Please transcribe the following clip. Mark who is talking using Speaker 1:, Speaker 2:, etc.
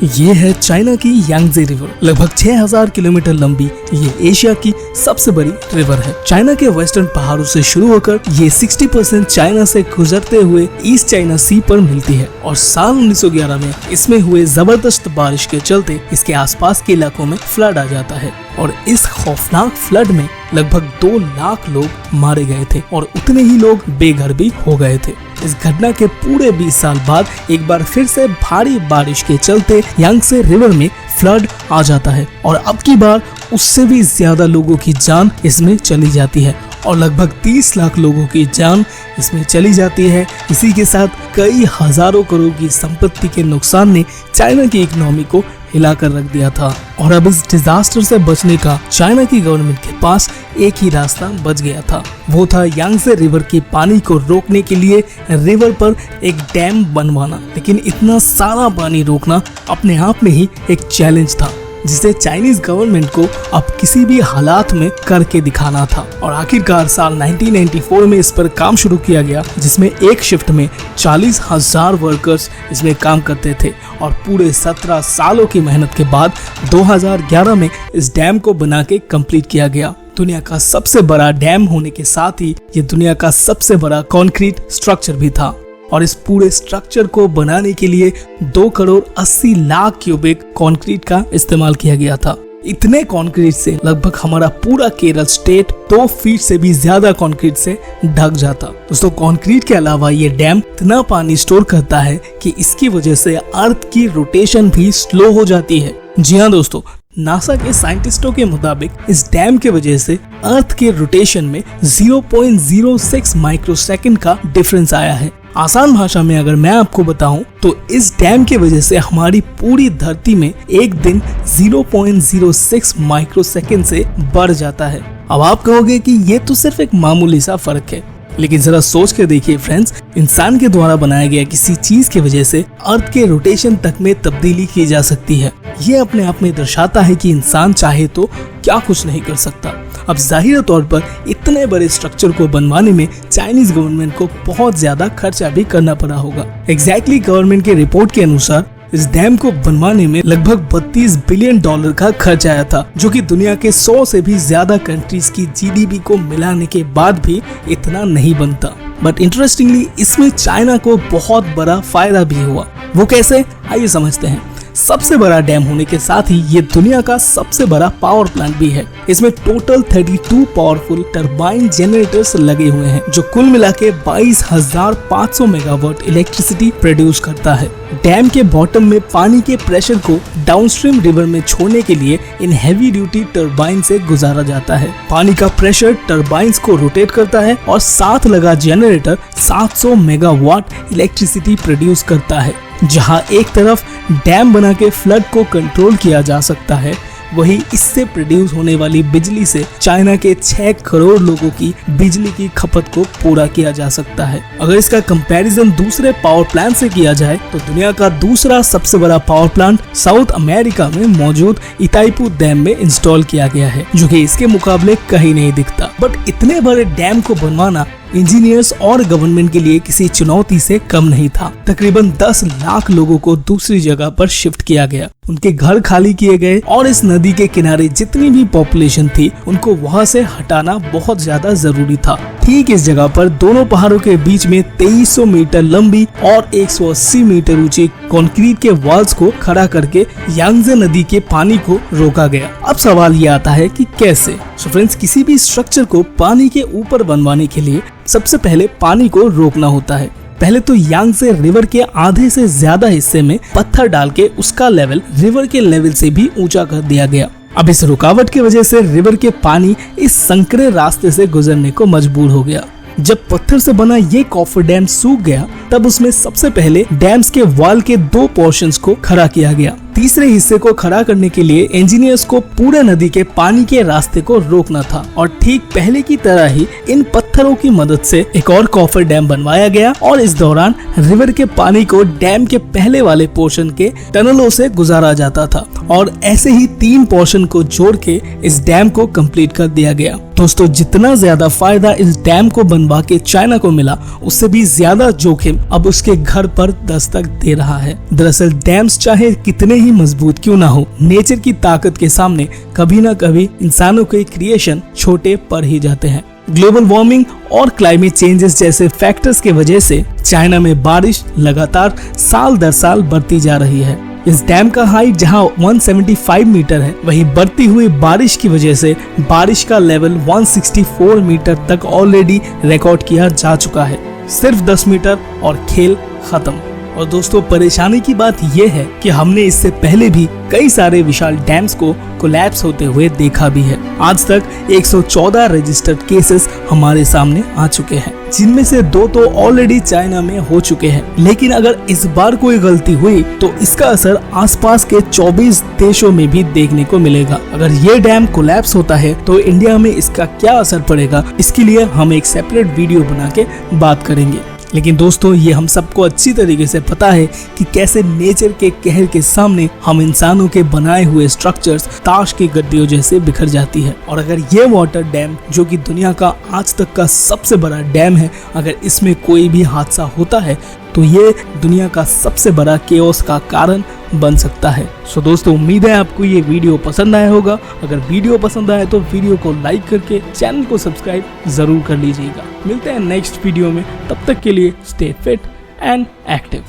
Speaker 1: ये है चाइना की यांगजे रिवर। लगभग 6000 किलोमीटर लंबी ये एशिया की सबसे बड़ी रिवर है। चाइना के वेस्टर्न पहाड़ों से शुरू होकर ये 60% चाइना से गुजरते हुए ईस्ट चाइना सी पर मिलती है और साल 1911 में इसमें हुए जबरदस्त बारिश के चलते इसके आसपास के इलाकों में फ्लड आ जाता है और इस खौफनाक फ्लड में लगभग 2 लाख लोग मारे गए थे और उतने ही लोग बेघर भी हो गए थे। इस घटना के पूरे 20 साल बाद एक बार फिर से भारी बारिश के चलते यांगसे रिवर में फ्लड आ जाता है और अब की बार उससे भी ज्यादा लोगों की जान इसमें चली जाती है और लगभग 30 लाख लोगों की जान इसमें चली जाती है। इसी के साथ कई हजारों करोड़ की संपत्ति के नुकसान ने चाइना की इकोनॉमी को हिलाकर रख दिया था और अब इस डिजास्टर से बचने का चाइना की गवर्नमेंट के पास एक ही रास्ता बच गया था। वो था यांगसे रिवर के पानी को रोकने के लिए रिवर पर एक डैम बनवाना। लेकिन इतना सारा पानी रोकना अपने आप में ही एक चैलेंज था जिसे चाइनीज गवर्नमेंट को अब किसी भी हालात में करके दिखाना था और आखिरकार साल 1994 में इस पर काम शुरू किया गया, जिसमें एक शिफ्ट में 40,000 वर्कर्स इसमें काम करते थे और पूरे 17 सालों की मेहनत के बाद 2011 में इस डैम को बना के कंप्लीट किया गया। दुनिया का सबसे बड़ा डैम होने के साथ ही ये दुनिया का सबसे बड़ा कंक्रीट स्ट्रक्चर भी था और इस पूरे स्ट्रक्चर को बनाने के लिए 2 करोड़ 80 लाख क्यूबिक कंक्रीट का इस्तेमाल किया गया था। इतने कंक्रीट से लगभग हमारा पूरा केरल स्टेट 2 फीट से भी ज्यादा कंक्रीट से ढक जाता। दोस्तों, कंक्रीट के अलावा ये डैम इतना पानी स्टोर करता है कि इसकी वजह से अर्थ की रोटेशन भी स्लो हो जाती है। जी हाँ दोस्तों, नासा के साइंटिस्टों के मुताबिक इस डैम के वजह से अर्थ के रोटेशन में 0.06 माइक्रोसेकंड का डिफरेंस आया है। आसान भाषा में अगर मैं आपको बताऊं तो इस डैम के वजह से हमारी पूरी धरती में एक दिन 0.06 माइक्रोसेकंड से बढ़ जाता है। अब आप कहोगे कि ये तो सिर्फ एक मामूली सा फर्क है, लेकिन जरा सोच के देखिए फ्रेंड्स, इंसान के द्वारा बनाया गया किसी चीज की वजह से अर्थ के रोटेशन तक में तब्दीली की जा सकती है। ये अपने आप में दर्शाता है कि इंसान चाहे तो क्या कुछ नहीं कर सकता। अब जाहिर तौर पर इतने बड़े स्ट्रक्चर को बनवाने में चाइनीज गवर्नमेंट को बहुत ज्यादा खर्चा भी करना पड़ा होगा। एग्जैक्टली गवर्नमेंट के रिपोर्ट के अनुसार इस डैम को बनवाने में लगभग $32 बिलियन का खर्च आया था, जो कि दुनिया के 100 से भी ज्यादा कंट्रीज की जीडीपी को मिलाने के बाद भी इतना नहीं बनता। बट इंटरेस्टिंगली इसमें चाइना को बहुत बड़ा फायदा भी हुआ। वो कैसे, आइए समझते हैं। सबसे बड़ा डैम होने के साथ ही ये दुनिया का सबसे बड़ा पावर प्लांट भी है। इसमें टोटल 32 पावरफुल टरबाइन जनरेटर्स लगे हुए हैं, जो कुल मिला के 22,500 मेगावाट इलेक्ट्रिसिटी प्रोड्यूस करता है। डैम के बॉटम में पानी के प्रेशर को डाउनस्ट्रीम रिवर में छोड़ने के लिए इन हैवी ड्यूटी टरबाइन से गुजारा जाता है। पानी का प्रेशर टरबाइंस को रोटेट करता है और साथ लगा जनरेटर 700 मेगावाट इलेक्ट्रिसिटी प्रोड्यूस करता है। जहां एक तरफ डैम बना के फ्लड को कंट्रोल किया जा सकता है, वही इससे प्रोड्यूस होने वाली बिजली से चाइना के 6 करोड़ लोगों की बिजली की खपत को पूरा किया जा सकता है। अगर इसका कंपैरिजन दूसरे पावर प्लांट से किया जाए तो दुनिया का दूसरा सबसे बड़ा पावर प्लांट साउथ अमेरिका में मौजूद इताइपू डैम में इंस्टॉल किया गया है, जो कि इसके मुकाबले कहीं नहीं दिखता। बट इतने बड़े डैम को बनवाना इंजीनियर्स और गवर्नमेंट के लिए किसी चुनौती से कम नहीं था। तकरीबन 10 लाख लोगों को दूसरी जगह पर शिफ्ट किया गया, उनके घर खाली किए गए और इस नदी के किनारे जितनी भी पॉपुलेशन थी उनको वहां से हटाना बहुत ज्यादा जरूरी था। ठीक इस जगह पर दोनों पहाड़ों के बीच में 2300 मीटर लंबी और 180 मीटर ऊंची कंक्रीट के वॉल्स को खड़ा करके यांगजे नदी के पानी को रोका गया। अब सवाल ये आता है कि कैसे। सो फ्रेंड्स, किसी भी स्ट्रक्चर को पानी के ऊपर बनवाने के लिए सबसे पहले पानी को रोकना होता है। पहले तो यांगसे रिवर के आधे से ज्यादा हिस्से में पत्थर डाल के उसका लेवल रिवर के लेवल से भी ऊंचा कर दिया गया। अब इस रुकावट की वजह से रिवर के पानी इस संकरे रास्ते से गुजरने को मजबूर हो गया। जब पत्थर से बना ये कॉफर डैम सूख गया, तब उसमें सबसे पहले डैम्स के वॉल के 2 पोर्शंस को खड़ा किया गया। तीसरे हिस्से को खड़ा करने के लिए इंजीनियर्स को पूरे नदी के पानी के रास्ते को रोकना था और ठीक पहले की तरह ही इन पत्थरों की मदद से एक और कॉफर डैम बनवाया गया और इस दौरान रिवर के पानी को डैम के पहले वाले पोर्शन के टनलों से गुजारा जाता था और ऐसे ही 3 पोर्शन को जोड़ के इस डैम को कंप्लीट कर दिया गया। दोस्तों, जितना ज्यादा फायदा इस डैम को बनवा के चाइना को मिला, उससे भी ज्यादा जोखिम अब उसके घर पर दस्तक दे रहा है। दरअसल डैम्स चाहे कितने ही मजबूत क्यों ना हो, नेचर की ताकत के सामने कभी ना कभी इंसानों के क्रिएशन छोटे पड़ ही जाते हैं। ग्लोबल वार्मिंग और क्लाइमेट चेंजेस जैसे फैक्टर्स के वजह से चाइना में बारिश लगातार साल दर साल बढ़ती जा रही है। इस डैम का हाइट जहां 175 मीटर है, वहीं बढ़ती हुई बारिश की वजह से बारिश का लेवल 164 मीटर तक ऑलरेडी रिकॉर्ड किया जा चुका है। सिर्फ 10 मीटर और खेल खत्म। और दोस्तों, परेशानी की बात यह है कि हमने इससे पहले भी कई सारे विशाल डैम्स को कोलैप्स होते हुए देखा भी है। आज तक 114 रजिस्टर्ड केसेस हमारे सामने आ चुके हैं, जिनमें से 2 तो ऑलरेडी चाइना में हो चुके हैं। लेकिन अगर इस बार कोई गलती हुई तो इसका असर आसपास के 24 देशों में भी देखने को मिलेगा। अगर ये डैम कोलैप्स होता है तो इंडिया में इसका क्या असर पड़ेगा, इसके लिए हम एक सेपरेट वीडियो बना के बात करेंगे। लेकिन दोस्तों, ये हम सबको अच्छी तरीके से पता है कि कैसे नेचर के कहर के सामने हम इंसानों के बनाए हुए स्ट्रक्चर्स ताश के गड्डियों जैसे बिखर जाती है। और अगर ये वाटर डैम, जो कि दुनिया का आज तक का सबसे बड़ा डैम है, अगर इसमें कोई भी हादसा होता है तो ये दुनिया का सबसे बड़ा केओस का कारण बन सकता है। सो दोस्तों, उम्मीद है आपको ये वीडियो पसंद आया होगा। अगर वीडियो पसंद आए तो वीडियो को लाइक करके चैनल को सब्सक्राइब जरूर कर लीजिएगा। मिलते हैं नेक्स्ट वीडियो में, तब तक के लिए स्टे फिट एंड एक्टिव।